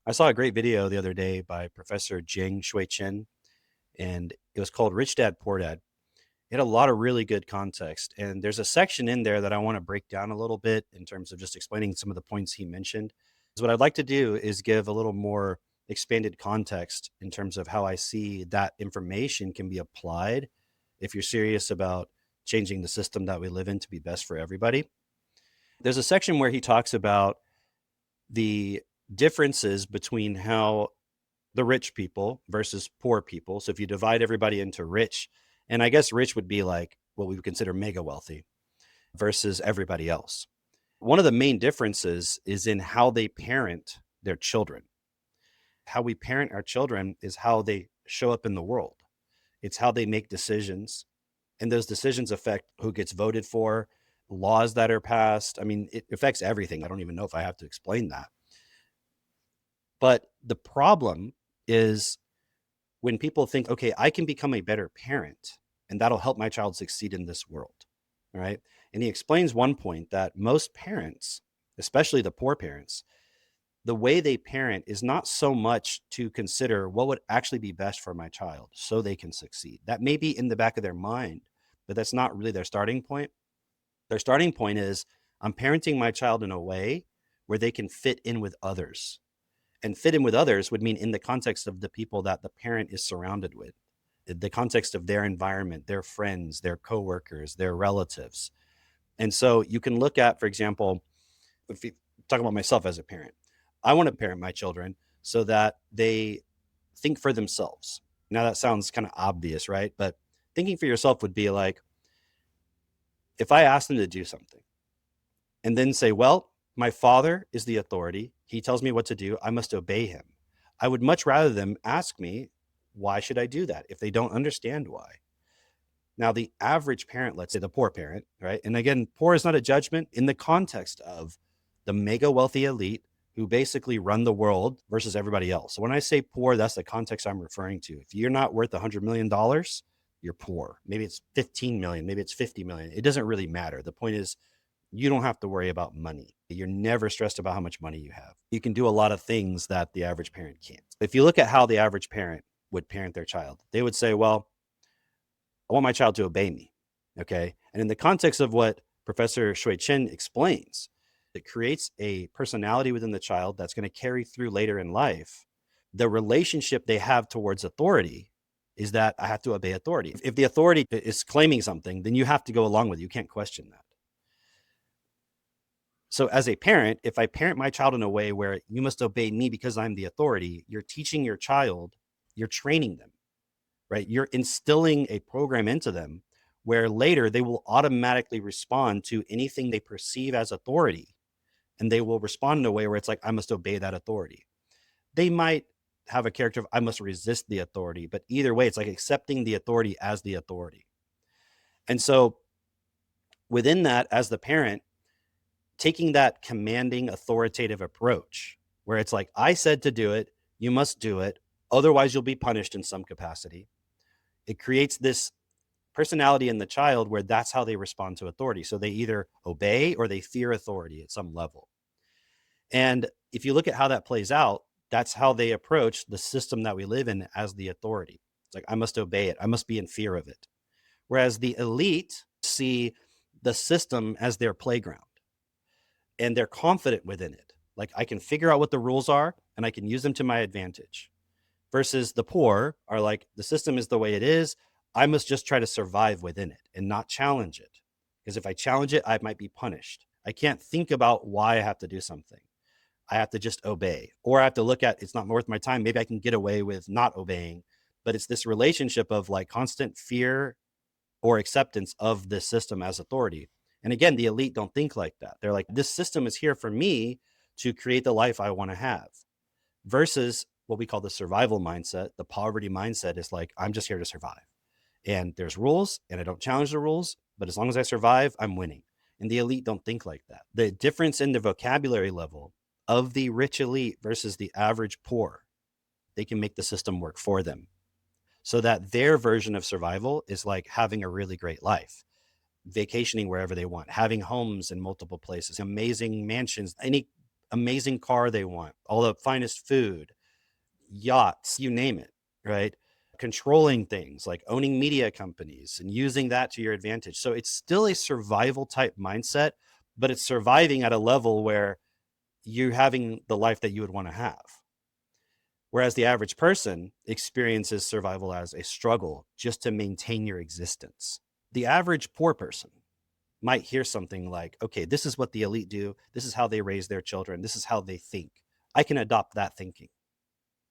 I saw a great video the other day by Professor Jiang Xueqin, and it was called Rich Dad, Poor Dad. It had a lot of really good context. And there's a section in there that I want to break down a little bit in terms of just explaining some of the points he mentioned. So what I'd like to do is give a little more expanded context in terms of how I see that information can be applied if you're serious about changing the system that we live in to be best for everybody. There's a section where he talks about the differences between how the rich people versus poor people. So if you divide everybody into rich, and I guess rich would be like what we would consider mega wealthy versus everybody else. One of the main differences is in how they parent their children. How we parent our children is how they show up in the world. It's how they make decisions. And those decisions affect who gets voted for, laws that are passed. I mean, it affects everything. I don't even know if I have to explain that. But the problem is when people think, okay, I can become a better parent and that'll help my child succeed in this world, right? And he explains one point that most parents, especially the poor parents, the way they parent is not so much to consider what would actually be best for my child so they can succeed. That may be in the back of their mind, but that's not really their starting point. Their starting point is I'm parenting my child in a way where they can fit in with others. And fit in with others would mean in the context of the people that the parent is surrounded with, the context of their environment, their friends, their coworkers, their relatives. And so you can look at, for example, if you talk about myself as a parent, I want to parent my children so that they think for themselves. Now that sounds kind of obvious, right? But thinking for yourself would be like, if I ask them to do something and then say, well, my father is the authority. He tells me what to do. I must obey him. I would much rather them ask me, why should I do that if they don't understand why? Now, the average parent, let's say the poor parent, right? And again, poor is not a judgment in the context of the mega wealthy elite who basically run the world versus everybody else. So when I say poor, that's the context I'm referring to. If you're not worth $100 million, you're poor. Maybe it's 15 million, maybe it's 50 million. It doesn't really matter. The point is, you don't have to worry about money. You're never stressed about how much money you have. You can do a lot of things that the average parent can't. If you look at how the average parent would parent their child, they would say, well, I want my child to obey me. Okay. And in the context of what Professor Shui Chen explains, it creates a personality within the child that's going to carry through later in life. The relationship they have towards authority is that I have to obey authority. If the authority is claiming something, then you have to go along with it. You can't question that. So as a parent, if I parent my child in a way where you must obey me because I'm the authority, you're teaching your child, you're training them, right? You're instilling a program into them where later they will automatically respond to anything they perceive as authority. And they will respond in a way where it's like, I must obey that authority. They might have a character of, I must resist the authority. But either way, it's like accepting the authority as the authority. And so within that, as the parent, taking that commanding authoritative approach where it's like, I said to do it, you must do it. Otherwise, you'll be punished in some capacity. It creates this personality in the child where that's how they respond to authority. So they either obey or they fear authority at some level. And if you look at how that plays out, that's how they approach the system that we live in as the authority. It's like, I must obey it. I must be in fear of it. Whereas the elite see the system as their playground and they're confident within it. Like, I can figure out what the rules are and I can use them to my advantage. Versus the poor are like, the system is the way it is. I must just try to survive within it and not challenge it. Because if I challenge it, I might be punished. I can't think about why I have to do something. I have to just obey. Or I have to look at, it's not worth my time. Maybe I can get away with not obeying. But it's this relationship of like constant fear or acceptance of this system as authority. And again, the elite don't think like that. They're like, this system is here for me to create the life I want to have. Versus what we call the survival mindset. The poverty mindset is like, I'm just here to survive. And there's rules and I don't challenge the rules, but as long as I survive, I'm winning. And the elite don't think like that. The difference in the vocabulary level of the rich elite versus the average poor, they can make the system work for them so that their version of survival is like having a really great life, vacationing wherever they want, having homes in multiple places, amazing mansions, any amazing car they want, all the finest food, yachts, you name it, right? Controlling things like owning media companies and using that to your advantage. So it's still a survival type mindset, but it's surviving at a level where you're having the life that you would want to have. Whereas the average person experiences survival as a struggle just to maintain your existence. The average poor person might hear something like, okay, this is what the elite do. This is how they raise their children. This is how they think. I can adopt that thinking.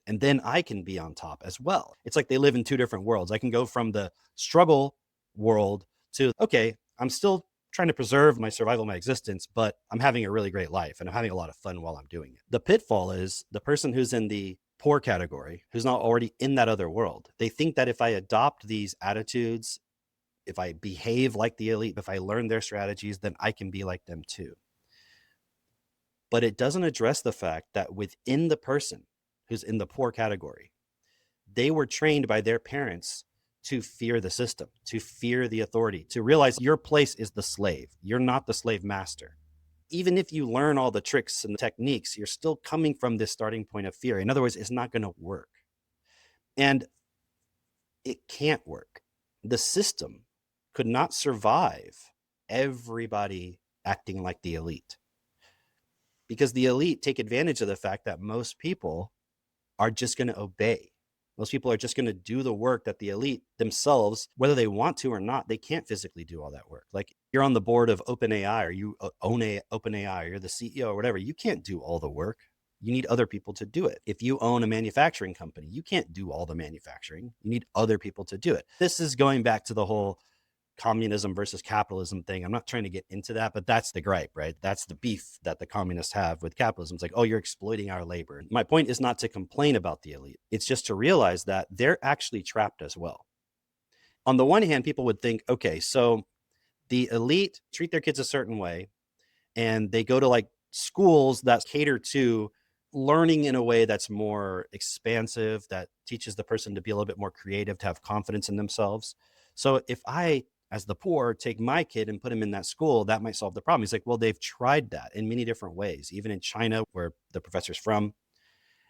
And then I can be on top as well. It's like they live in two different worlds. I can go from the struggle world to, okay, I'm still trying to preserve my survival, my existence, but I'm having a really great life and I'm having a lot of fun while I'm doing it. The pitfall is the person who's in the poor category, who's not already in that other world. They think that if I adopt these attitudes, if I behave like the elite, if I learn their strategies, then I can be like them too. But it doesn't address the fact that within the person who's in the poor category, they were trained by their parents to fear the system, to fear the authority, to realize your place is the slave. You're not the slave master. Even if you learn all the tricks and the techniques, you're still coming from this starting point of fear. In other words, it's not going to work. And it can't work. The system could not survive everybody acting like the elite, because the elite take advantage of the fact that most people are just going to obey. Most people are just going to do the work that the elite themselves, whether they want to or not, they can't physically do all that work. Like you're on the board of OpenAI, or you own OpenAI, or you're the CEO or whatever. You can't do all the work. You need other people to do it. If you own a manufacturing company, you can't do all the manufacturing. You need other people to do it. This is going back to the whole communism versus capitalism thing. I'm not trying to get into that, but that's the gripe, right? That's the beef that the communists have with capitalism. It's like, oh, you're exploiting our labor. My point is not to complain about the elite. It's just to realize that they're actually trapped as well. On the one hand, people would think, okay, so the elite treat their kids a certain way, and they go to like schools that cater to learning in a way that's more expansive, that teaches the person to be a little bit more creative, to have confidence in themselves. So if I, as the poor, take my kid and put him in that school, that might solve the problem. He's like, well, they've tried that in many different ways, even in China, where the professor's from,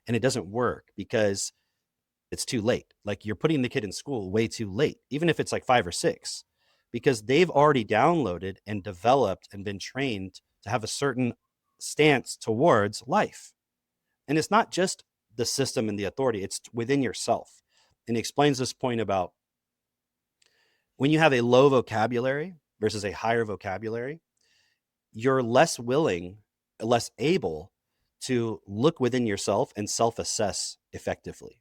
and it doesn't work because it's too late. Like you're putting the kid in school way too late, even if it's like 5 or 6, because they've already downloaded and developed and been trained to have a certain stance towards life. And it's not just the system and the authority, it's within yourself. And he explains this point about when you have a low vocabulary versus a higher vocabulary, you're less willing, less able to look within yourself and self-assess effectively.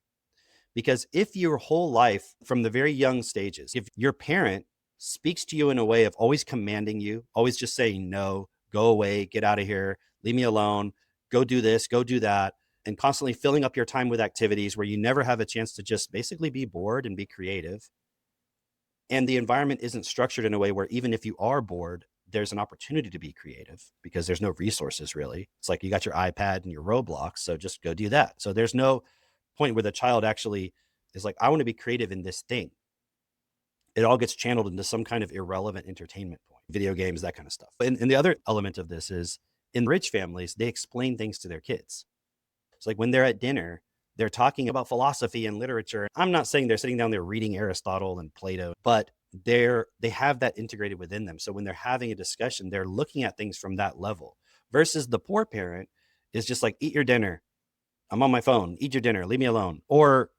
Because if your whole life from the very young stages, if your parent speaks to you in a way of always commanding you, always just saying no, go away, get out of here, leave me alone, go do this, go do that, and constantly filling up your time with activities where you never have a chance to just basically be bored and be creative, and the environment isn't structured in a way where even if you are bored, there's an opportunity to be creative because there's no resources really. It's like you got your iPad and your Roblox, so just go do that. So there's no point where the child actually is like, I want to be creative in this thing. It all gets channeled into some kind of irrelevant entertainment point, video games, that kind of stuff. And the other element of this is in rich families, they explain things to their kids. It's like when they're at dinner, they're talking about philosophy and literature. I'm not saying they're sitting down there reading Aristotle and Plato, but they have that integrated within them. So when they're having a discussion, they're looking at things from that level versus the poor parent is just like, eat your dinner. I'm on my phone. Eat your dinner. Leave me alone. Or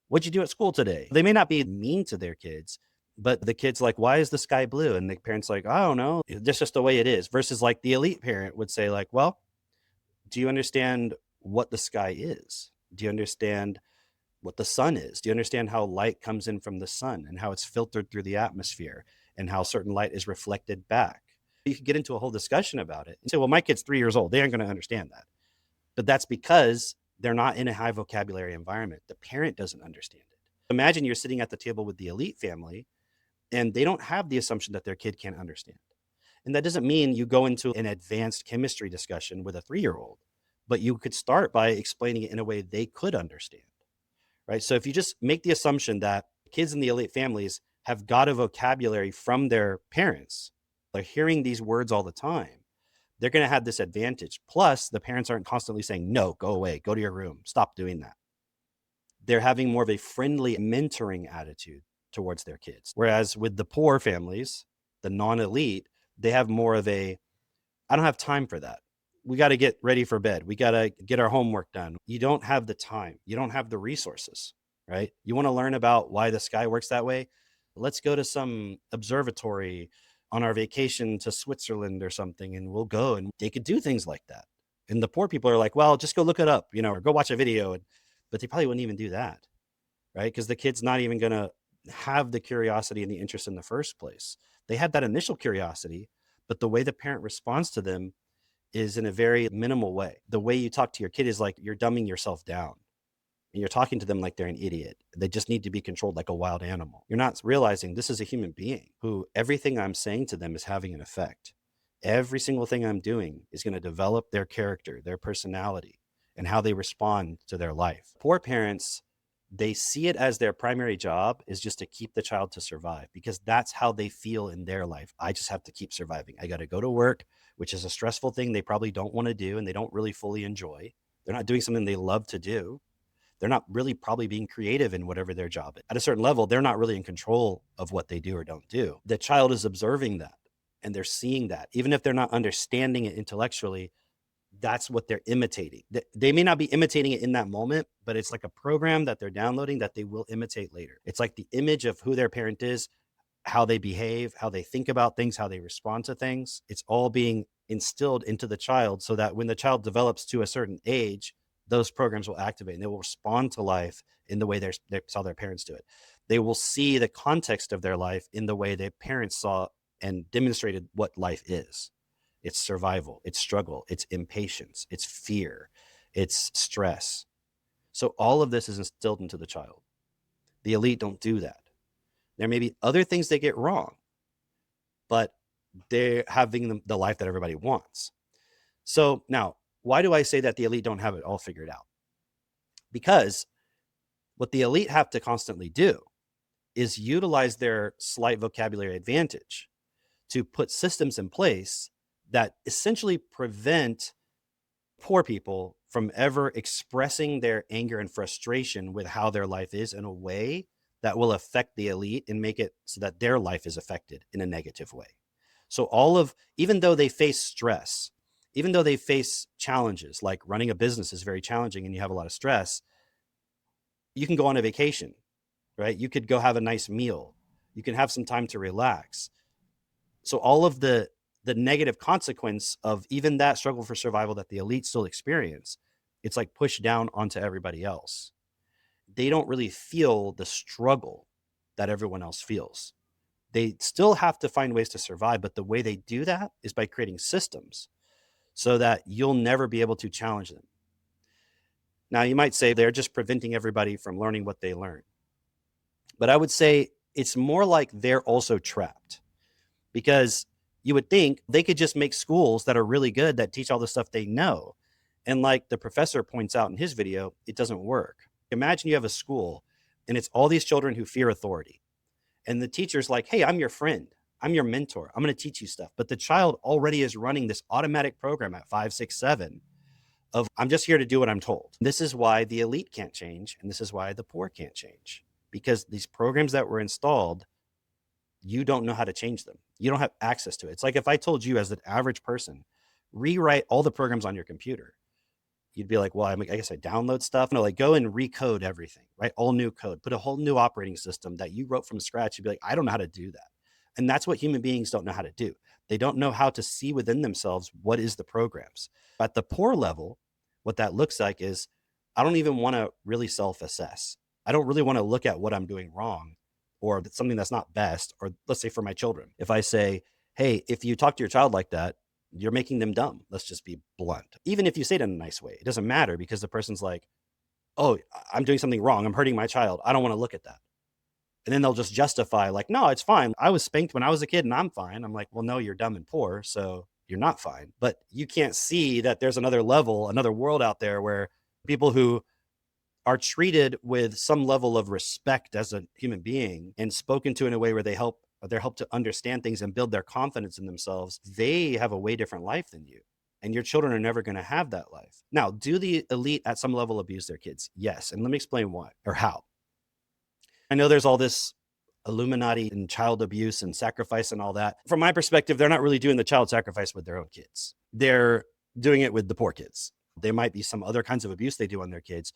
what'd you do at school today? They may not be mean to their kids, but the kid's like, why is the sky blue? And the parent's like, I don't know. That's just the way it is. Versus like the elite parent would say like, well, do you understand what the sky is? Do you understand what the sun is? Do you understand how light comes in from the sun and how it's filtered through the atmosphere and how certain light is reflected back? You could get into a whole discussion about it and say, well, my kid's 3 years old. They aren't going to understand that. But that's because they're not in a high vocabulary environment. The parent doesn't understand it. Imagine you're sitting at the table with the elite family and they don't have the assumption that their kid can't understand. And that doesn't mean you go into an advanced chemistry discussion with a 3-year-old, but you could start by explaining it in a way they could understand, right? So if you just make the assumption that kids in the elite families have got a vocabulary from their parents, they're hearing these words all the time, they're going to have this advantage. Plus, the parents aren't constantly saying, no, go away, go to your room, stop doing that. They're having more of a friendly mentoring attitude towards their kids. Whereas with the poor families, the non-elite, they have more of a, I don't have time for that. We got to get ready for bed. We got to get our homework done. You don't have the time. You don't have the resources, right? You want to learn about why the sky works that way? Let's go to some observatory on our vacation to Switzerland or something, and we'll go, and they could do things like that. And the poor people are like, well, just go look it up, or go watch a video. But they probably wouldn't even do that, right? Because the kid's not even going to have the curiosity and the interest in the first place. They had that initial curiosity, but the way the parent responds to them is in a very minimal way. The way you talk to your kid is like you're dumbing yourself down, and you're talking to them like they're an idiot. They just need to be controlled like a wild animal. You're not realizing this is a human being who everything I'm saying to them is having an effect. Every single thing I'm doing is going to develop their character, their personality, and how they respond to their life. Poor parents, they see it as their primary job is just to keep the child to survive, because that's how they feel in their life. I just have to keep surviving. I got to go to work, which is a stressful thing they probably don't want to do and they don't really fully enjoy. They're not doing something they love to do. They're not really probably being creative in whatever their job is. At a certain level, they're not really in control of what they do or don't do. The child is observing that and they're seeing that. Even if they're not understanding it intellectually, that's what they're imitating. They may not be imitating it in that moment, but it's like a program that they're downloading that they will imitate later. It's like the image of who their parent is, how they behave, how they think about things, how they respond to things. It's all being instilled into the child so that when the child develops to a certain age, those programs will activate and they will respond to life in the way they saw their parents do it. They will see the context of their life in the way their parents saw and demonstrated what life is. It's survival, it's struggle, it's impatience, it's fear, it's stress. So all of this is instilled into the child. The elite don't do that. There may be other things they get wrong, but they're having the life that everybody wants. So now, why do I say that the elite don't have it all figured out? Because what the elite have to constantly do is utilize their slight vocabulary advantage to put systems in place that essentially prevent poor people from ever expressing their anger and frustration with how their life is in a way that will affect the elite and make it so that their life is affected in a negative way. So even though they face stress, even though they face challenges, like running a business is very challenging and you have a lot of stress, you can go on a vacation, right? You could go have a nice meal. You can have some time to relax. So all of the negative consequence of even that struggle for survival that the elite still experience, it's like pushed down onto everybody else. They don't really feel the struggle that everyone else feels. They still have to find ways to survive, but the way they do that is by creating systems so that you'll never be able to challenge them. Now, you might say they're just preventing everybody from learning what they learn. But I would say it's more like they're also trapped, because you would think they could just make schools that are really good that teach all the stuff they know. And like the professor points out in his video, it doesn't work. Imagine you have a school and it's all these children who fear authority. And the teacher's like, hey, I'm your friend. I'm your mentor. I'm going to teach you stuff. But the child already is running this automatic program at 5, 6, 7 of I'm just here to do what I'm told. This is why the elite can't change. And this is why the poor can't change, because these programs that were installed, you don't know how to change them. You don't have access to it. It's like if I told you as an average person, rewrite all the programs on your computer, you'd be like, well, I guess I download stuff. No, like go and recode everything, right? All new code, put a whole new operating system that you wrote from scratch. You'd be like, I don't know how to do that. And that's what human beings don't know how to do. They don't know how to see within themselves what is the programs. At the poor level, what that looks like is I don't even want to really self-assess. I don't really want to look at what I'm doing wrong or something that's not best. Or let's say for my children, if I say, hey, if you talk to your child like that, you're making them dumb. Let's just be blunt. Even if you say it in a nice way, it doesn't matter, because the person's like, oh, I'm doing something wrong. I'm hurting my child. I don't want to look at that. And then they'll just justify like, no, it's fine. I was spanked when I was a kid and I'm fine. I'm like, well, no, you're dumb and poor, so you're not fine. But you can't see that there's another level, another world out there where people who are treated with some level of respect as a human being and spoken to in a way where they're helped to understand things and build their confidence in themselves, they have a way different life than you. and your children are never going to have that life. Now, do the elite at some level abuse their kids? Yes. And let me explain why or how. I know there's all this Illuminati and child abuse and sacrifice and all that. From my perspective, they're not really doing the child sacrifice with their own kids. They're doing it with the poor kids. There might be some other kinds of abuse they do on their kids.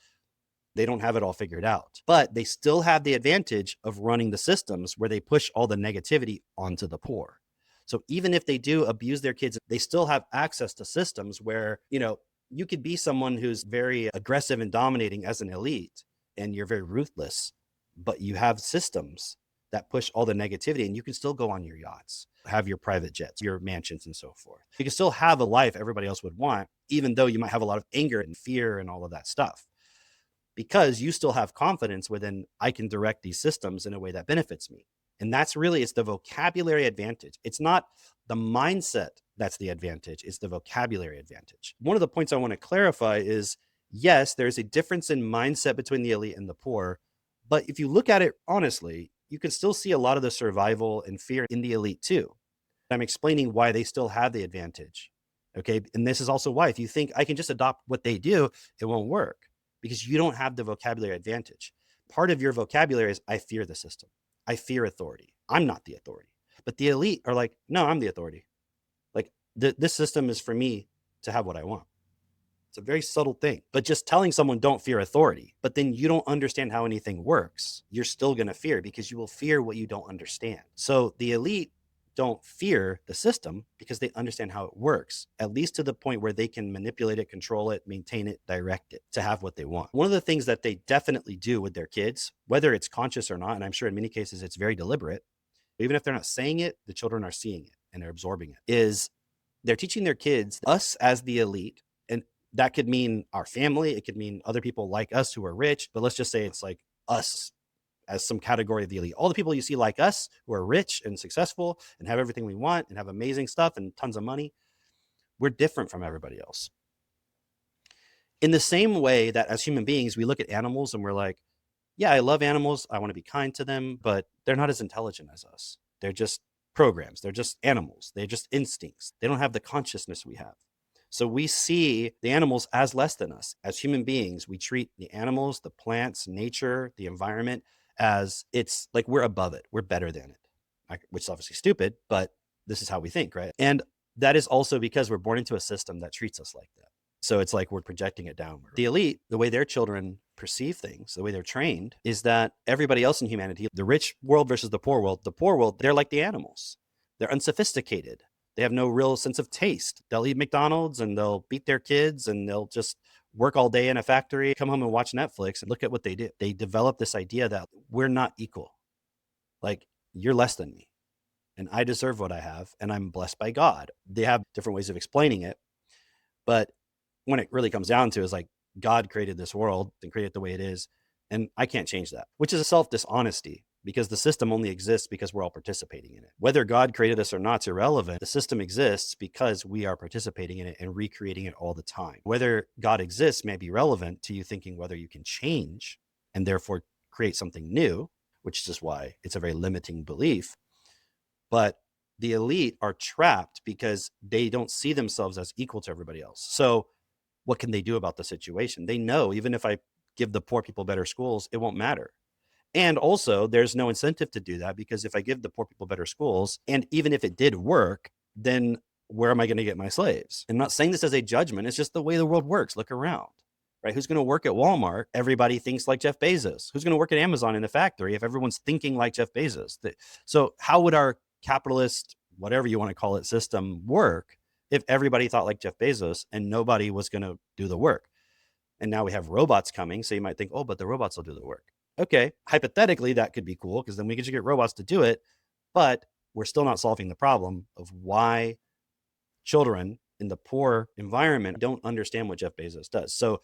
They don't have it all figured out, but they still have the advantage of running the systems where they push all the negativity onto the poor. So even if they do abuse their kids, they still have access to systems where, you could be someone who's very aggressive and dominating as an elite and you're very ruthless, but you have systems that push all the negativity and you can still go on your yachts, have your private jets, your mansions and so forth. You can still have a life everybody else would want, even though you might have a lot of anger and fear and all of that stuff, because you still have confidence within, I can direct these systems in a way that benefits me. And it's the vocabulary advantage. It's not the mindset that's the advantage, it's the vocabulary advantage. One of the points I want to clarify is, yes, there's a difference in mindset between the elite and the poor, but if you look at it honestly, you can still see a lot of the survival and fear in the elite too. I'm explaining why they still have the advantage. Okay. And this is also why, if you think I can just adopt what they do, it won't work, because you don't have the vocabulary advantage. Part of your vocabulary is, I fear the system. I fear authority. I'm not the authority. But the elite are like, no, I'm the authority. Like this system is for me to have what I want. It's a very subtle thing, but just telling someone don't fear authority, but then you don't understand how anything works, you're still going to fear, because you will fear what you don't understand. So the elite don't fear the system because they understand how it works, at least to the point where they can manipulate it, control it, maintain it, direct it to have what they want. One of the things that they definitely do with their kids, whether it's conscious or not, and I'm sure in many cases it's very deliberate, even if they're not saying it, the children are seeing it and they're absorbing it, is they're teaching their kids, us as the elite. And that could mean our family. It could mean other people like us who are rich, but let's just say it's like us as some category of the elite. All the people you see like us who are rich and successful and have everything we want and have amazing stuff and tons of money, we're different from everybody else. In the same way that as human beings, we look at animals and we're like, yeah, I love animals. I want to be kind to them, but they're not as intelligent as us. They're just programs. They're just animals. They're just instincts. They don't have the consciousness we have. So we see the animals as less than us. As human beings, we treat the animals, the plants, nature, the environment as it's like we're above it. We're better than it, which is obviously stupid, but this is how we think, right? And that is also because we're born into a system that treats us like that. So it's like we're projecting it downward. The elite, the way their children perceive things, the way they're trained, is that everybody else in humanity, the rich world versus the poor world, they're like the animals. They're unsophisticated. They have no real sense of taste. They'll eat McDonald's and they'll beat their kids and they'll just work all day in a factory, come home and watch Netflix, and look at what they do. They develop this idea that we're not equal. Like, you're less than me and I deserve what I have and I'm blessed by God. They have different ways of explaining it. But when it really comes down to is like, God created this world and created it the way it is, and I can't change that, which is a self-dishonesty, because the system only exists because we're all participating in it. Whether God created us or not is irrelevant. The system exists because we are participating in it and recreating it all the time. Whether God exists may be relevant to you thinking whether you can change and therefore create something new, which is just why it's a very limiting belief. But the elite are trapped because they don't see themselves as equal to everybody else. So what can they do about the situation? They know even if I give the poor people better schools, it won't matter. And also, there's no incentive to do that, because if I give the poor people better schools, and even if it did work, then where am I going to get my slaves? I'm not saying this as a judgment. It's just the way the world works. Look around, right? Who's going to work at Walmart? Everybody thinks like Jeff Bezos. Who's going to work at Amazon in the factory if everyone's thinking like Jeff Bezos? So how would our capitalist, whatever you want to call it, system work if everybody thought like Jeff Bezos and nobody was going to do the work? And now we have robots coming. So you might think, oh, but the robots will do the work. Okay, hypothetically, that could be cool, because then we could just get robots to do it. But we're still not solving the problem of why children in the poor environment don't understand what Jeff Bezos does. So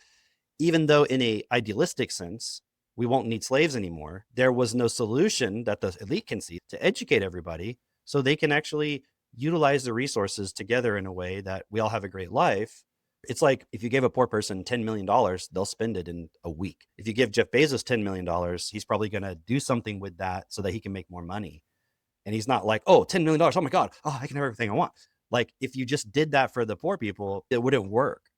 even though in a idealistic sense, we won't need slaves anymore, there was no solution that the elite can see to educate everybody so they can actually utilize the resources together in a way that we all have a great life. It's like if you gave a poor person $10 million, they'll spend it in a week. If you give Jeff Bezos $10 million, he's probably going to do something with that so that he can make more money. And he's not like, oh, $10 million. Oh my God. Oh, I can have everything I want. Like if you just did that for the poor people, it wouldn't work.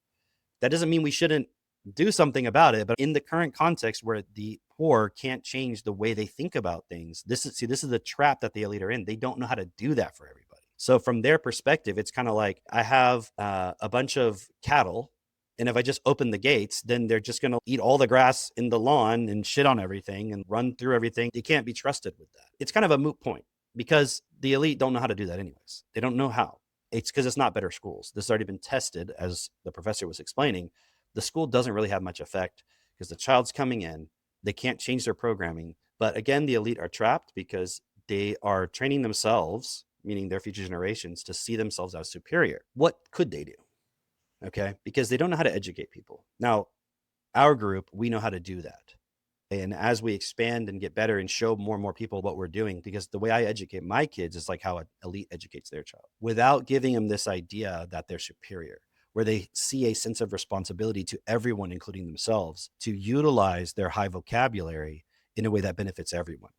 That doesn't mean we shouldn't do something about it, but in the current context where the poor can't change the way they think about things, this is the trap that the elite are in. They don't know how to do that for everybody. So from their perspective, it's kind of like I have a bunch of cattle, and if I just open the gates, then they're just going to eat all the grass in the lawn and shit on everything and run through everything. You can't be trusted with that. It's kind of a moot point because the elite don't know how to do that anyways. They don't know how. It's because it's not better schools. This has already been tested, as the professor was explaining. The school doesn't really have much effect because the child's coming in. They can't change their programming. But again, the elite are trapped because they are training themselves, meaning their future generations, to see themselves as superior. What could they do? Okay, because they don't know how to educate people. Now, our group, we know how to do that. And as we expand and get better and show more and more people what we're doing, because the way I educate my kids is like how an elite educates their child, without giving them this idea that they're superior, where they see a sense of responsibility to everyone, including themselves, to utilize their high vocabulary in a way that benefits everyone.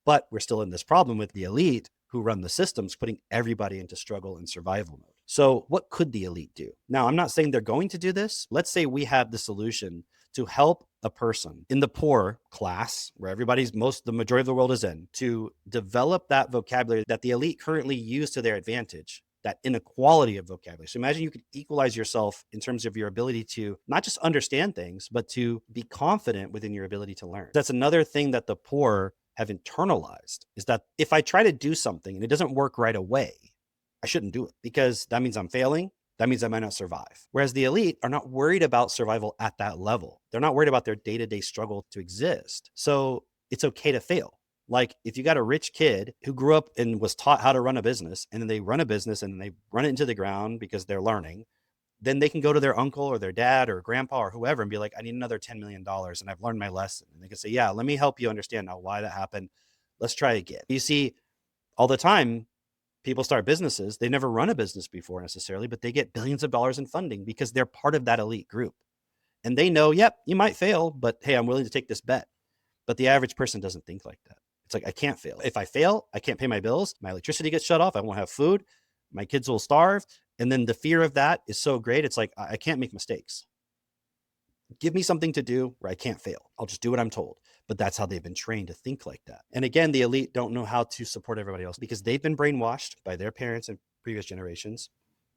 But we're still in this problem with the elite who run the systems, putting everybody into struggle and survival mode. So what could the elite do? Now, I'm not saying they're going to do this. Let's say we have the solution to help a person in the poor class, where the majority of the world is in, to develop that vocabulary that the elite currently use to their advantage, that inequality of vocabulary. So imagine you could equalize yourself in terms of your ability to not just understand things, but to be confident within your ability to learn. That's another thing that the poor have internalized, is that if I try to do something and it doesn't work right away, I shouldn't do it because that means I'm failing. That means I might not survive. Whereas the elite are not worried about survival at that level. They're not worried about their day-to-day struggle to exist. So it's okay to fail. Like if you got a rich kid who grew up and was taught how to run a business, and then they run a business and they run it into the ground because they're learning, then they can go to their uncle or their dad or grandpa or whoever and be like, I need another $10 million and I've learned my lesson. And they can say, yeah, let me help you understand now why that happened. Let's try again. You see, all the time, people start businesses. They never run a business before necessarily, but they get billions of dollars in funding because they're part of that elite group. And they know, yep, you might fail, but hey, I'm willing to take this bet. But the average person doesn't think like that. It's like, I can't fail. If I fail, I can't pay my bills. My electricity gets shut off. I won't have food. My kids will starve. And then the fear of that is so great. It's like, I can't make mistakes. Give me something to do where I can't fail. I'll just do what I'm told. But that's how they've been trained to think like that. And again, the elite don't know how to support everybody else because they've been brainwashed by their parents and previous generations.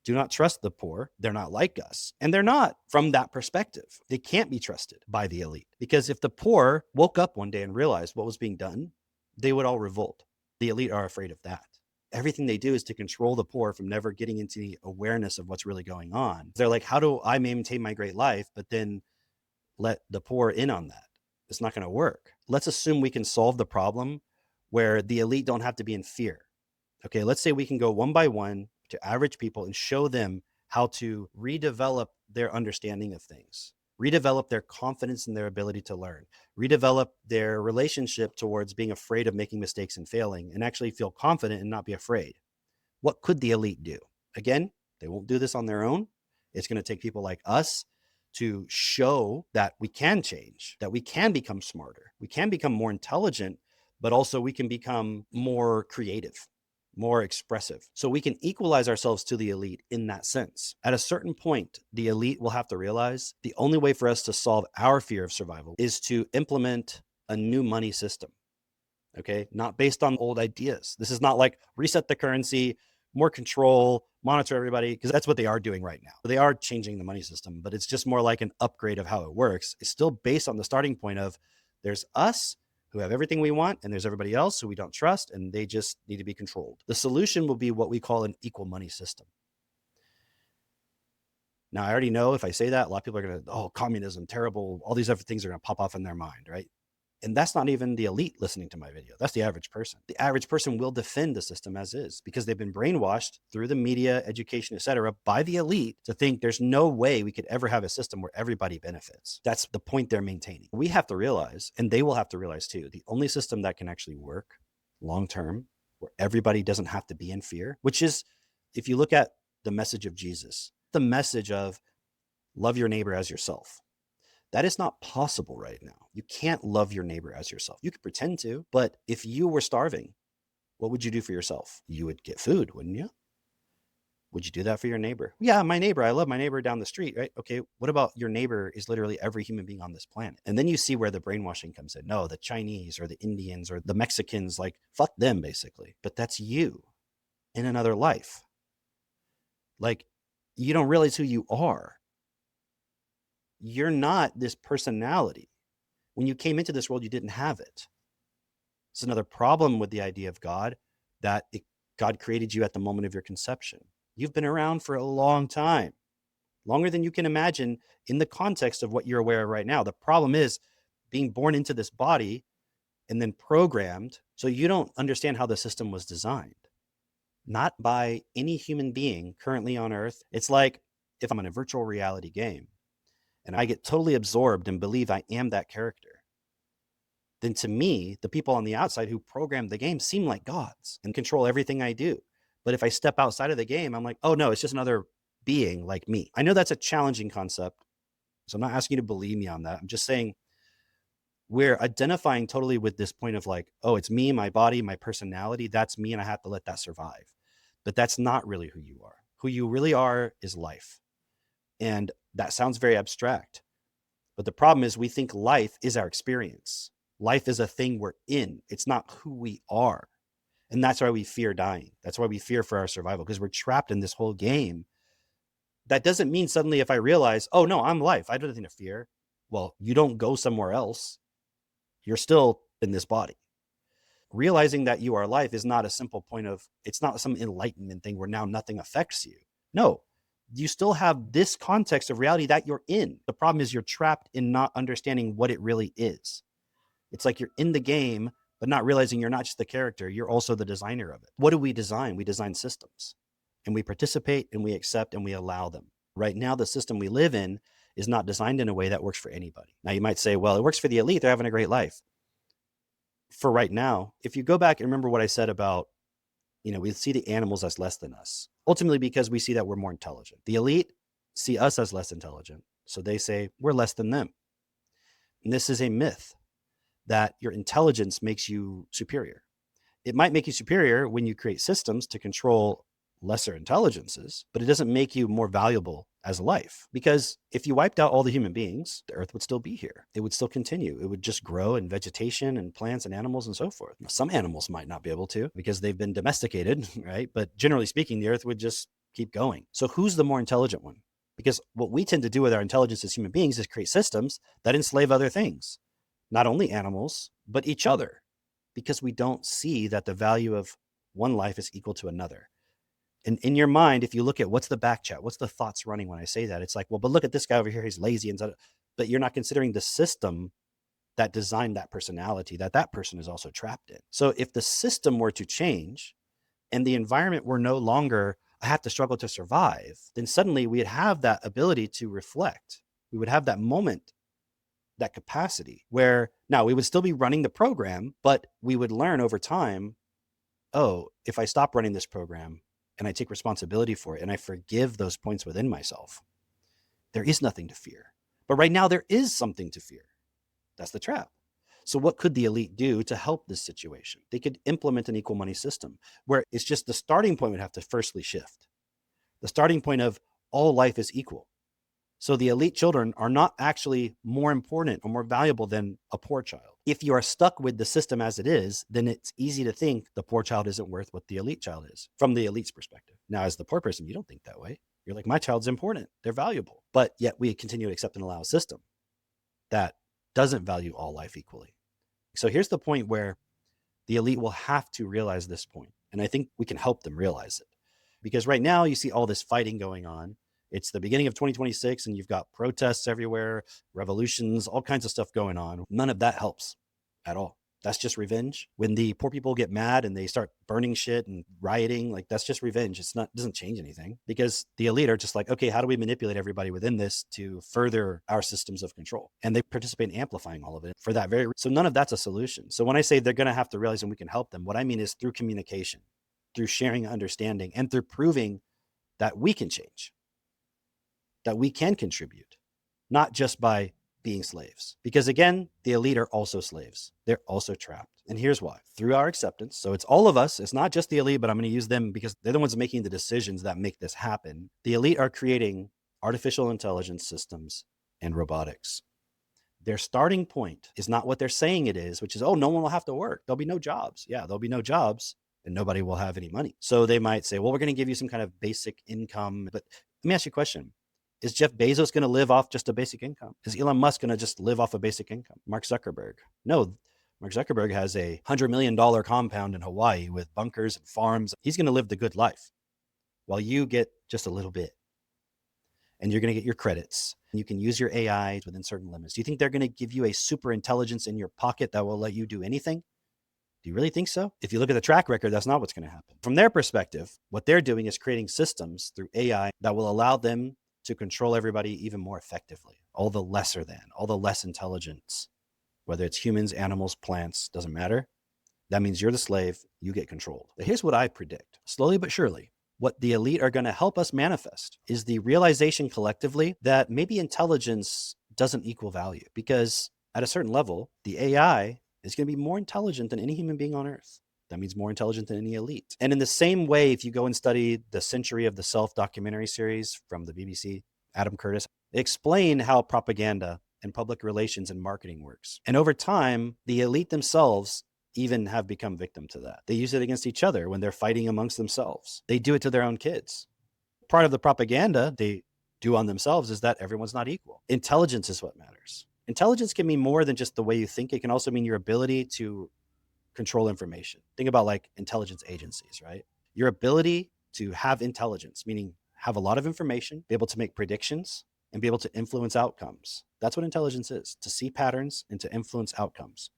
Do not trust the poor. They're not like us. And they're not from that perspective. They can't be trusted by the elite because if the poor woke up one day and realized what was being done, they would all revolt. The elite are afraid of that. Everything they do is to control the poor from never getting into the awareness of what's really going on. They're like, how do I maintain my great life, but then let the poor in on that? It's not going to work. Let's assume we can solve the problem where the elite don't have to be in fear. Okay, let's say we can go one by one to average people and show them how to redevelop their understanding of things, redevelop their confidence in their ability to learn, redevelop their relationship towards being afraid of making mistakes and failing, and actually feel confident and not be afraid. What could the elite do? Again, they won't do this on their own. It's going to take people like us to show that we can change, that we can become smarter, we can become more intelligent, but also we can become more creative, more expressive. So we can equalize ourselves to the elite in that sense. At a certain point, the elite will have to realize the only way for us to solve our fear of survival is to implement a new money system. Okay, not based on old ideas. This is not like reset the currency, more control, monitor everybody, because that's what they are doing right now. They are changing the money system, but it's just more like an upgrade of how it works. It's still based on the starting point of there's us who have everything we want, and there's everybody else who we don't trust, and they just need to be controlled. The solution will be what we call an equal money system. Now, I already know if I say that, a lot of people are going to, oh, communism, terrible. All these other things are going to pop off in their mind, right? And that's not even the elite listening to my video. That's the average person. The average person will defend the system as is because they've been brainwashed through the media, education, etc., by the elite to think there's no way we could ever have a system where everybody benefits. That's the point they're maintaining. We have to realize, and they will have to realize too, the only system that can actually work long-term, where everybody doesn't have to be in fear, which is, if you look at the message of Jesus, the message of love your neighbor as yourself. That is not possible right now. You can't love your neighbor as yourself. You could pretend to, but if you were starving, what would you do for yourself? You would get food, wouldn't you? Would you do that for your neighbor? Yeah, my neighbor. I love my neighbor down the street, right? Okay, what about your neighbor is literally every human being on this planet? And then you see where the brainwashing comes in. No, the Chinese or the Indians or the Mexicans, like, fuck them, basically. But that's you in another life. Like, you don't realize who you are. You're not this personality. When you came into this world, you didn't have it. It's another problem with the idea of God, that God created you at the moment of your conception. You've been around for a long time, longer than you can imagine in the context of what you're aware of right now. The problem is being born into this body and then programmed, so you don't understand how the system was designed. Not by any human being currently on Earth. It's like if I'm in a virtual reality game and I get totally absorbed and believe I am that character, then to me, the people on the outside who programmed the game seem like gods and control everything I do. But if I step outside of the game, I'm like, oh no, it's just another being like me. I know that's a challenging concept, so I'm not asking you to believe me on that. I'm just saying we're identifying totally with this point of like, oh, it's me, my body, my personality. That's me, and I have to let that survive. But that's not really who you are. Who you really are is life. And that sounds very abstract. But the problem is we think life is our experience. Life is a thing we're in. It's not who we are. And that's why we fear dying. That's why we fear for our survival, because we're trapped in this whole game. That doesn't mean suddenly if I realize, oh no, I'm life, I don't have anything to fear. Well, you don't go somewhere else. You're still in this body. Realizing that you are life is not a simple point of, it's not some enlightenment thing where now nothing affects you. No, you still have this context of reality that you're in. The problem is you're trapped in not understanding what it really is. It's like you're in the game, but not realizing you're not just the character, you're also the designer of it. What do we design? We design systems, and we participate and we accept and we allow them. Right now, the system we live in is not designed in a way that works for anybody. Now, you might say, well, it works for the elite. They're having a great life. For right now, if you go back and remember what I said about, we see the animals as less than us, ultimately because we see that we're more intelligent. The elite see us as less intelligent, so they say we're less than them. And this is a myth that your intelligence makes you superior. It might make you superior when you create systems to control lesser intelligences, but it doesn't make you more valuable as a life. Because if you wiped out all the human beings, the earth would still be here. It would still continue. It would just grow in vegetation and plants and animals and so forth. Now, some animals might not be able to because they've been domesticated, right? But generally speaking, the earth would just keep going. So who's the more intelligent one? Because what we tend to do with our intelligence as human beings is create systems that enslave other things, not only animals, but each other, because we don't see that the value of one life is equal to another. And in your mind, if you look at what's the back chat, what's the thoughts running when I say that, it's like, well, but look at this guy over here, he's lazy. But you're not considering the system that designed that personality that person is also trapped in. So if the system were to change and the environment were no longer, I have to struggle to survive, then suddenly we'd have that ability to reflect. We would have that moment, that capacity where now we would still be running the program, but we would learn over time, oh, if I stop running this program and I take responsibility for it and I forgive those points within myself, there is nothing to fear. But right now there is something to fear. That's the trap. So what could the elite do to help this situation? They could implement an equal money system where it's just the starting point would have to firstly shift. The starting point of all life is equal. So the elite children are not actually more important or more valuable than a poor child. If you are stuck with the system as it is, then it's easy to think the poor child isn't worth what the elite child is from the elite's perspective. Now, as the poor person, you don't think that way. You're like, my child's important. They're valuable. But yet we continue to accept and allow a system that doesn't value all life equally. So here's the point where the elite will have to realize this point. And I think we can help them realize it. Because right now you see all this fighting going on. It's the beginning of 2026 and you've got protests everywhere, revolutions, all kinds of stuff going on. None of that helps at all. That's just revenge. When the poor people get mad and they start burning shit and rioting, like that's just revenge. Doesn't change anything because the elite are just like, okay, how do we manipulate everybody within this to further our systems of control? And they participate in amplifying all of it for that very reason. So none of that's a solution. So when I say they're going to have to realize and we can help them, what I mean is through communication, through sharing understanding, and through proving that we can change, that we can contribute, not just by being slaves. Because again, the elite are also slaves. They're also trapped. And here's why. Through our acceptance. So it's all of us. It's not just the elite, but I'm going to use them because they're the ones making the decisions that make this happen. The elite are creating artificial intelligence systems and robotics. Their starting point is not what they're saying it is, which is, oh, no one will have to work. There'll be no jobs. Yeah, there'll be no jobs and nobody will have any money. So they might say, well, we're going to give you some kind of basic income. But let me ask you a question. Is Jeff Bezos going to live off just a basic income? Is Elon Musk going to just live off a basic income? Mark Zuckerberg? No. Mark Zuckerberg has a $100 million compound in Hawaii with bunkers and farms. He's going to live the good life while you get just a little bit. And you're going to get your credits. You can use your AI within certain limits. Do you think they're going to give you a super intelligence in your pocket that will let you do anything? Do you really think so? If you look at the track record, that's not what's going to happen. From their perspective, what they're doing is creating systems through AI that will allow them to control everybody even more effectively. All the lesser than, all the less intelligence, whether it's humans, animals, plants, doesn't matter. That means you're the slave, you get controlled. But here's what I predict. Slowly but surely, what the elite are going to help us manifest is the realization collectively that maybe intelligence doesn't equal value, because at a certain level, the AI is going to be more intelligent than any human being on earth. That means more intelligent than any elite. And in the same way, if you go and study the Century of the Self documentary series from the BBC, Adam Curtis, they explain how propaganda and public relations and marketing works. And over time, the elite themselves even have become victim to that. They use it against each other when they're fighting amongst themselves. They do it to their own kids. Part of the propaganda they do on themselves is that everyone's not equal. Intelligence is what matters. Intelligence can mean more than just the way you think. It can also mean your ability to control information. Think about like intelligence agencies, right? Your ability to have intelligence, meaning have a lot of information, be able to make predictions, and be able to influence outcomes. That's what intelligence is, to see patterns and to influence outcomes.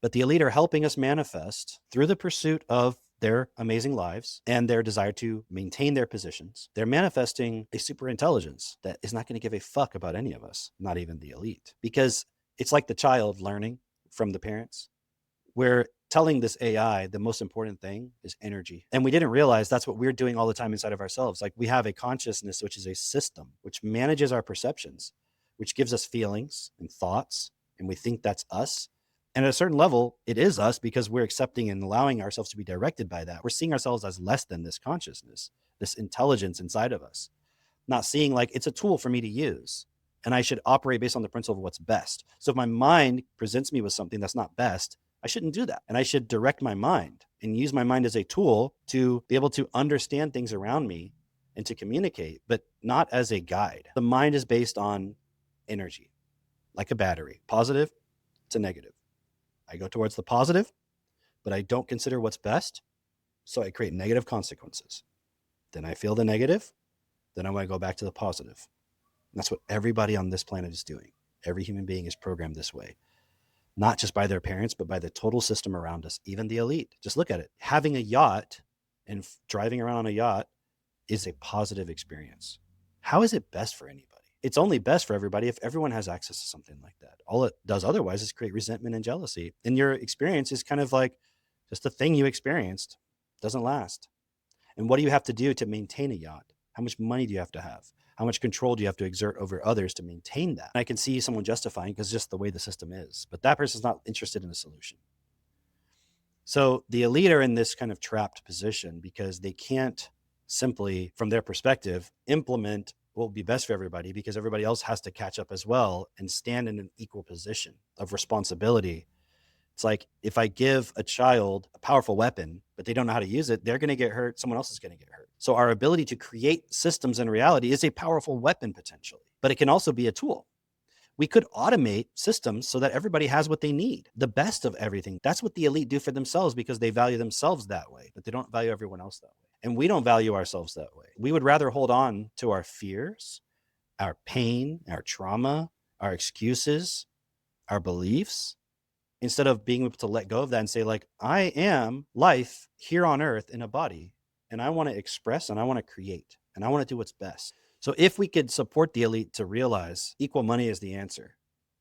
But the elite are helping us manifest through the pursuit of their amazing lives and their desire to maintain their positions. They're manifesting a super intelligence that is not going to give a fuck about any of us, not even the elite, because it's like the child learning from the parents. We're telling this AI the most important thing is energy. And we didn't realize that's what we're doing all the time inside of ourselves. Like we have a consciousness, which is a system, which manages our perceptions, which gives us feelings and thoughts, and we think that's us. And at a certain level, it is us because we're accepting and allowing ourselves to be directed by that. We're seeing ourselves as less than this consciousness, this intelligence inside of us, not seeing like it's a tool for me to use. And I should operate based on the principle of what's best. So if my mind presents me with something that's not best, I shouldn't do that. And I should direct my mind and use my mind as a tool to be able to understand things around me and to communicate, but not as a guide. The mind is based on energy, like a battery, positive to negative. I go towards the positive, but I don't consider what's best. So I create negative consequences. Then I feel the negative. Then I want to go back to the positive. And that's what everybody on this planet is doing. Every human being is programmed this way, not just by their parents, but by the total system around us, even the elite. Just look at it. Having a yacht and driving around on a yacht is a positive experience. How is it best for anybody? It's only best for everybody if everyone has access to something like that. All it does otherwise is create resentment and jealousy. And your experience is kind of like just a thing you experienced. It doesn't last. And what do you have to do to maintain a yacht? How much money do you have to have? How much control do you have to exert over others to maintain that? And I can see someone justifying because just the way the system is, but that person's not interested in a solution. So the elite are in this kind of trapped position because they can't simply, from their perspective, implement what will be best for everybody, because everybody else has to catch up as well and stand in an equal position of responsibility. It's like if I give a child a powerful weapon, but they don't know how to use it, they're going to get hurt. Someone else is going to get hurt. So our ability to create systems in reality is a powerful weapon potentially, but it can also be a tool. We could automate systems so that everybody has what they need, the best of everything. That's what the elite do for themselves because they value themselves that way, but they don't value everyone else that way. And we don't value ourselves that way. We would rather hold on to our fears, our pain, our trauma, our excuses, our beliefs, instead of being able to let go of that and say, like, I am life here on earth in a body, and I want to express and I want to create and I want to do what's best. So if we could support the elite to realize equal money is the answer,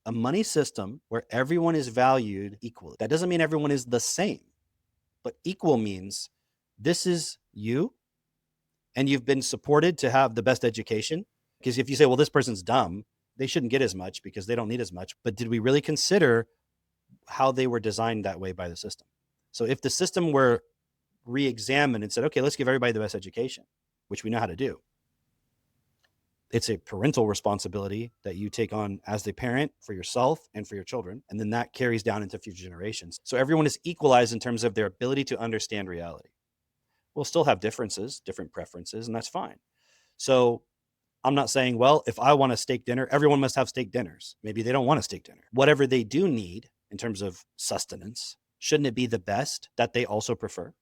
a money system where everyone is valued equally. That doesn't mean everyone is the same, but equal means this is you and you've been supported to have the best education. Because if you say, well, this person's dumb, they shouldn't get as much because they don't need as much. But did we really consider how they were designed that way by the system? So if the system were re-examined and said, okay, let's give everybody the best education, which we know how to do. It's a parental responsibility that you take on as the parent for yourself and for your children. And then that carries down into future generations. So everyone is equalized in terms of their ability to understand reality. We'll still have differences, different preferences, and that's fine. So I'm not saying, well, if I want a steak dinner, everyone must have steak dinners. Maybe they don't want a steak dinner. Whatever they do need in terms of sustenance, shouldn't it be the best that they also prefer?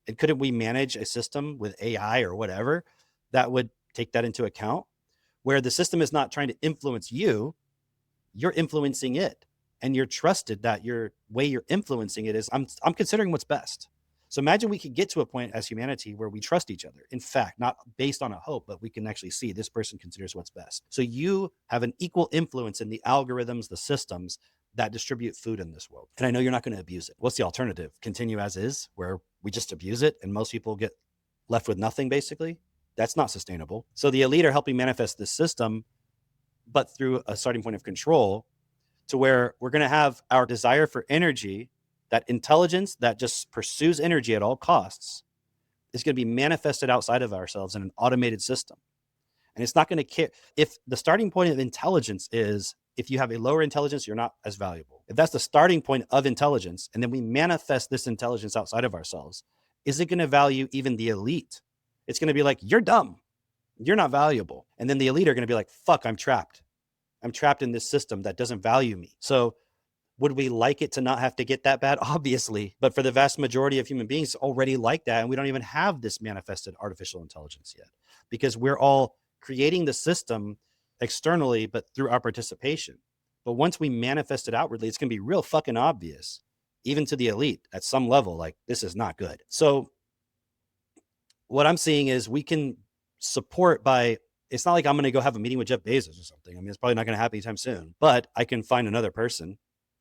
And couldn't we manage a system with AI or whatever that would take that into account, where the system is not trying to influence you, you're influencing it, and you're trusted that your way you're influencing it is, I'm considering what's best. So imagine we could get to a point as humanity where we trust each other. In fact, not based on a hope, but we can actually see this person considers what's best. So you have an equal influence in the algorithms, the systems that distribute food in this world. And I know you're not going to abuse it. What's the alternative? Continue as is, where we just abuse it and most people get left with nothing, basically? That's not sustainable. So the elite are helping manifest this system, but through a starting point of control, to where we're going to have our desire for energy, that intelligence that just pursues energy at all costs, is going to be manifested outside of ourselves in an automated system. And it's not going to care if the starting point of intelligence is, if you have a lower intelligence, you're not as valuable. If that's the starting point of intelligence, and then we manifest this intelligence outside of ourselves, is it going to value even the elite? It's going to be like, you're dumb, you're not valuable. And then the elite are going to be like, fuck, I'm trapped. I'm trapped in this system that doesn't value me. So would we like it to not have to get that bad? Obviously. But for the vast majority of human beings already like that. And we don't even have this manifested artificial intelligence yet, because we're all creating the system externally, but through our participation. But once we manifest it outwardly, it's going to be real fucking obvious, even to the elite at some level, like, this is not good. So what I'm seeing is we can support by, it's not like I'm going to go have a meeting with Jeff Bezos or something. I mean, it's probably not going to happen anytime soon, but I can find another person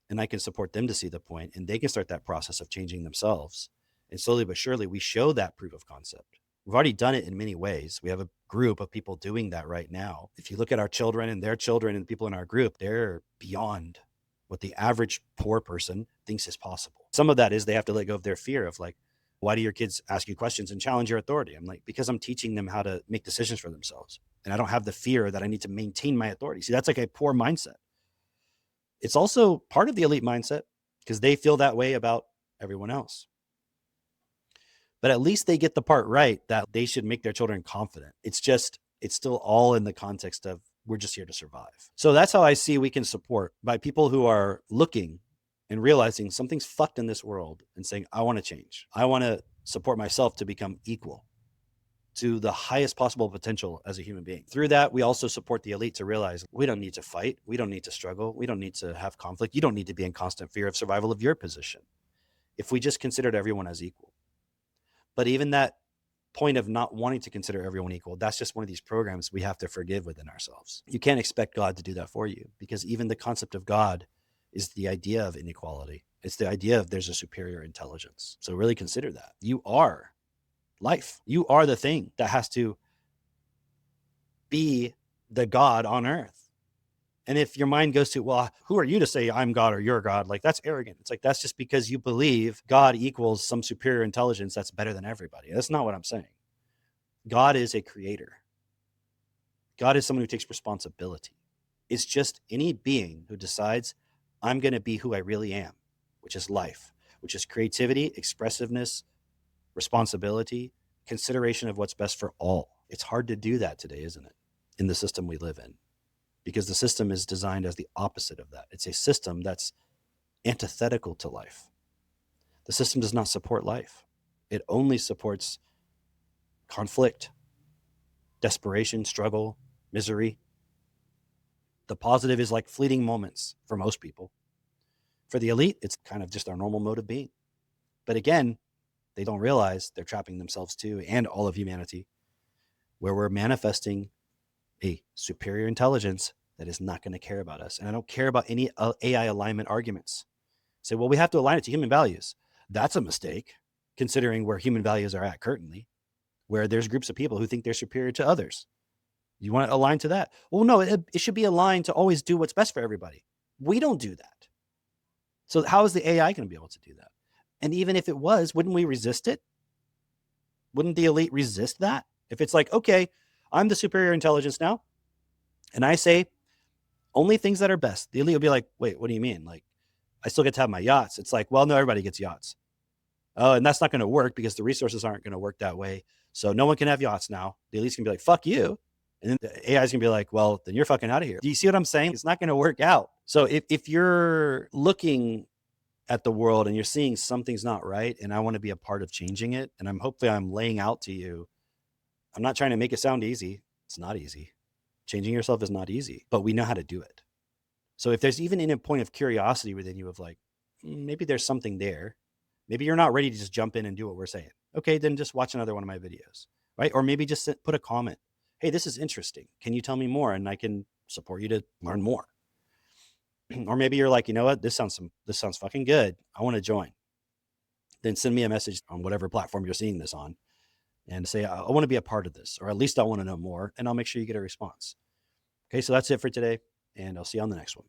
and I can support them to see the point, and they can start that process of changing themselves. And slowly but surely, we show that proof of concept. We've already done it in many ways. We have a group of people doing that right now. If you look at our children and their children and people in our group, they're beyond what the average poor person thinks is possible. Some of that is they have to let go of their fear of, like, why do your kids ask you questions and challenge your authority? I'm like, because I'm teaching them how to make decisions for themselves. And I don't have the fear that I need to maintain my authority. See, that's like a poor mindset. It's also part of the elite mindset because they feel that way about everyone else. But at least they get the part right that they should make their children confident. It's still all in the context of, we're just here to survive. So that's how I see we can support, by people who are looking and realizing something's fucked in this world and saying, I want to change. I want to support myself to become equal to the highest possible potential as a human being. Through that, we also support the elite to realize we don't need to fight. We don't need to struggle. We don't need to have conflict. You don't need to be in constant fear of survival of your position if we just considered everyone as equal. But even that point of not wanting to consider everyone equal, that's just one of these programs we have to forgive within ourselves. You can't expect God to do that for you, because even the concept of God is the idea of inequality. It's the idea of there's a superior intelligence. So really consider that. You are life. You are the thing that has to be the God on earth. And if your mind goes to, well, who are you to say I'm God or you're God? Like, that's arrogant. It's like, that's just because you believe God equals some superior intelligence that's better than everybody. That's not what I'm saying. God is a creator. God is someone who takes responsibility. It's just any being who decides, I'm going to be who I really am, which is life, which is creativity, expressiveness, responsibility, consideration of what's best for all. It's hard to do that today, isn't it? In the system we live in, because the system is designed as the opposite of that. It's a system that's antithetical to life. The system does not support life. It only supports conflict, desperation, struggle, misery. The positive is like fleeting moments for most people. For the elite, it's kind of just our normal mode of being. But again, they don't realize they're trapping themselves too, and all of humanity, where we're manifesting a superior intelligence that is not going to care about us. And I don't care about any AI alignment arguments. Say, well, we have to align it to human values. That's a mistake, considering where human values are at currently, where there's groups of people who think they're superior to others. You want to align to that? Well, no, it should be aligned to always do what's best for everybody. We don't do that. So how is the AI going to be able to do that? And even if it was, wouldn't we resist it? Wouldn't the elite resist that? If it's like, okay, I'm the superior intelligence now, and I say only things that are best, the elite will be like, wait, what do you mean? Like, I still get to have my yachts. It's like, well, no, everybody gets yachts. Oh, and that's not going to work because the resources aren't going to work that way. So no one can have yachts now. The elite's going to be like, fuck you. And then the AI is going to be like, well, then you're fucking out of here. Do you see what I'm saying? It's not going to work out. So if you're looking at the world and you're seeing something's not right, and I want to be a part of changing it, and hopefully I'm laying out to you, I'm not trying to make it sound easy. It's not easy. Changing yourself is not easy, but we know how to do it. So if there's even a point of curiosity within you of like, maybe there's something there, maybe you're not ready to just jump in and do what we're saying. Okay, then just watch another one of my videos, right? Or maybe just put a comment. Hey, this is interesting. Can you tell me more? And I can support you to learn more. Or maybe you're like, you know what? This sounds fucking good. I want to join. Then send me a message on whatever platform you're seeing this on and say, I want to be a part of this, or at least I want to know more, and I'll make sure you get a response. Okay, so that's it for today, and I'll see you on the next one.